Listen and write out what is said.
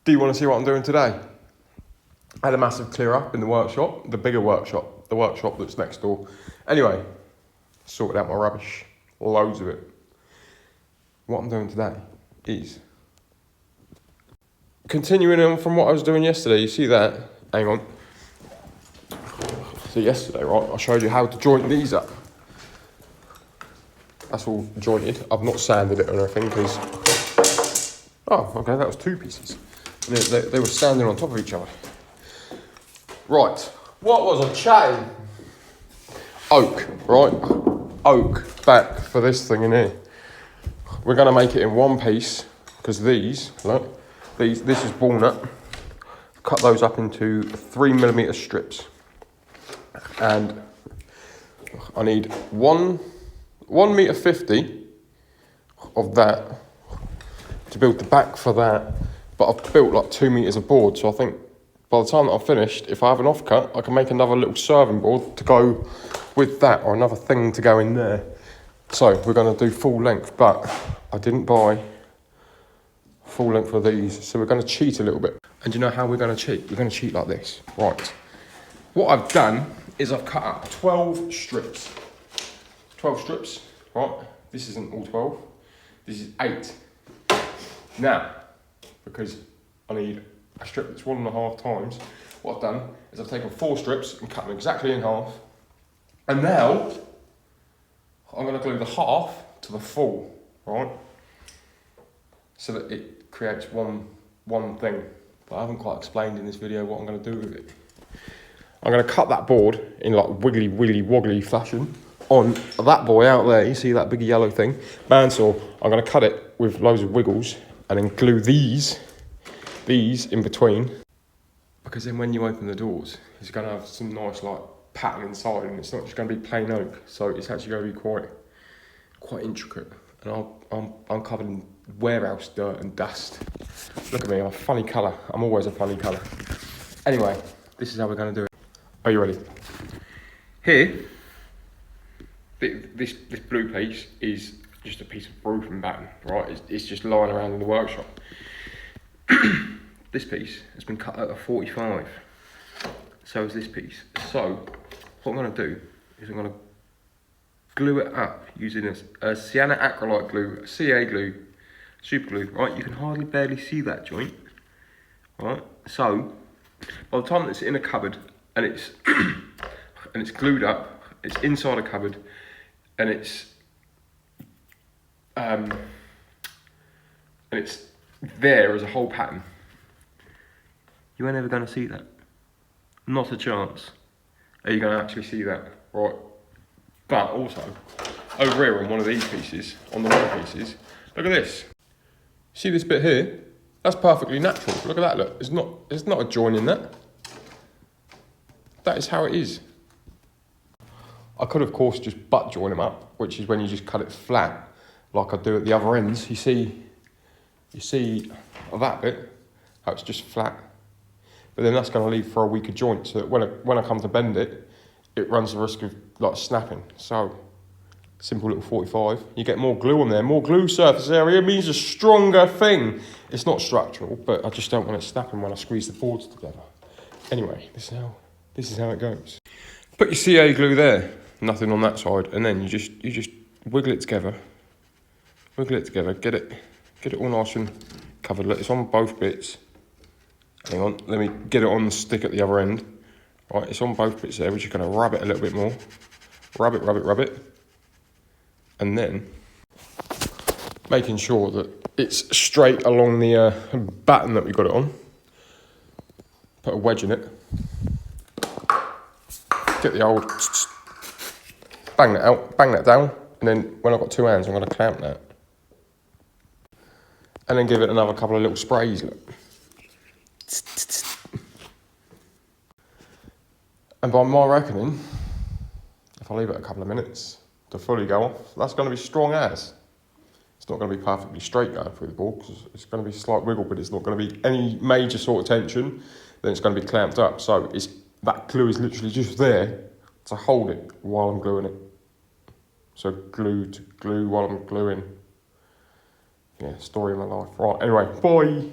Do you want to see what I'm doing today? I had a massive clear up in the workshop, the bigger workshop, the workshop that's next door. Anyway, sorted out my rubbish, loads of it. What I'm doing today is continuing on from what I was doing yesterday. You see that? Hang on. So yesterday, right, I showed you how to joint these up. That's all jointed. I've not sanded it or anything because... Oh, okay, that was two pieces. And they were standing on top of each other. Right, what was I chatting? Oak, right? Oak back for this thing in here. We're going to make it in one piece because these, look, this is walnut. Cut those up into 3mm strips. And I need 1.50 metre of that to build the back for that. But I've built like 2 metres of board, so I think by the time that I've finished, if I have an offcut, I can make another little serving board to go with that, or another thing to go in there. So we're going to do full length, but I didn't buy full length of these, so we're going to cheat a little bit. And you know how we're going to cheat? We're going to cheat like this. Right. What I've done is I've cut up 12 strips. 12 strips, right? This isn't all 12. This is 8. Now, because I need a strip that's 1.5 times, what I've done is I've taken 4 strips and cut them exactly in half. And now, I'm going to glue the half to the full, right? So that it creates one thing. But I haven't quite explained in this video what I'm going to do with it. I'm going to cut that board in like wiggly, woggly fashion on that boy out there. You see that big yellow thing? Bandsaw. I'm going to cut it with loads of wiggles and then glue these in between. Because then when you open the doors, it's going to have some nice like pattern inside, and it's not just going to be plain oak. So it's actually going to be quite intricate. And I'm covered in warehouse dirt and dust. Look at me, I'm a funny colour. I'm always a funny colour. Anyway, this is how we're going to do it. Are you ready? Here, this blue piece is just a piece of roofing batten, right? It's just lying around in the workshop. This piece has been cut at a 45. So is this piece. So, what I'm going to do is I'm going to glue it up using a sienna acrylite glue, a CA glue, super glue, right? You can hardly barely see that joint, right? So, by the time it's in a cupboard and it's and it's glued up, it's inside a cupboard, and it's there as a whole pattern, you ain't ever going to see that. Not a chance. Are you going to actually see that, right? But also, over here on one of these pieces, on the one pieces, look at this. See this bit here? That's perfectly natural. Look at that, look. There's not a join in that. That is how it is. I could, of course, just butt join them up, which is when you just cut it flat, like I do at the other ends. You see that bit, how it's just flat. But then that's going to leave for a weaker joint, so that when I come to bend it, it runs the risk of like snapping. So, simple little 45. You get more glue on there. More glue surface area means a stronger thing. It's not structural, but I just don't want it snapping when I squeeze the boards together. Anyway, this is how it goes. Put your CA glue there, nothing on that side, and then you just wiggle it together. Wiggle it together, get it all nice and covered. Look, it's on both bits. Hang on, let me get it on the stick at the other end. Right, it's on both bits there. We're just going to rub it a little bit more. Rub it. And then making sure that it's straight along the batten that we got it on. Put a wedge in it. Get the old... Bang that out, bang that down. And then when I've got 2 hands, I'm going to clamp that. And then give it another couple of little sprays, look. And by my reckoning, if I leave it a couple of minutes to fully go off, that's going to be strong as. It's not going to be perfectly straight going through the ball, because it's going to be a slight wiggle, but it's not going to be any major sort of tension. Then it's going to be clamped up. So that glue is literally just there to hold it while I'm gluing it. So glue to glue while I'm gluing. Yeah, story of my life. Right, anyway, bye.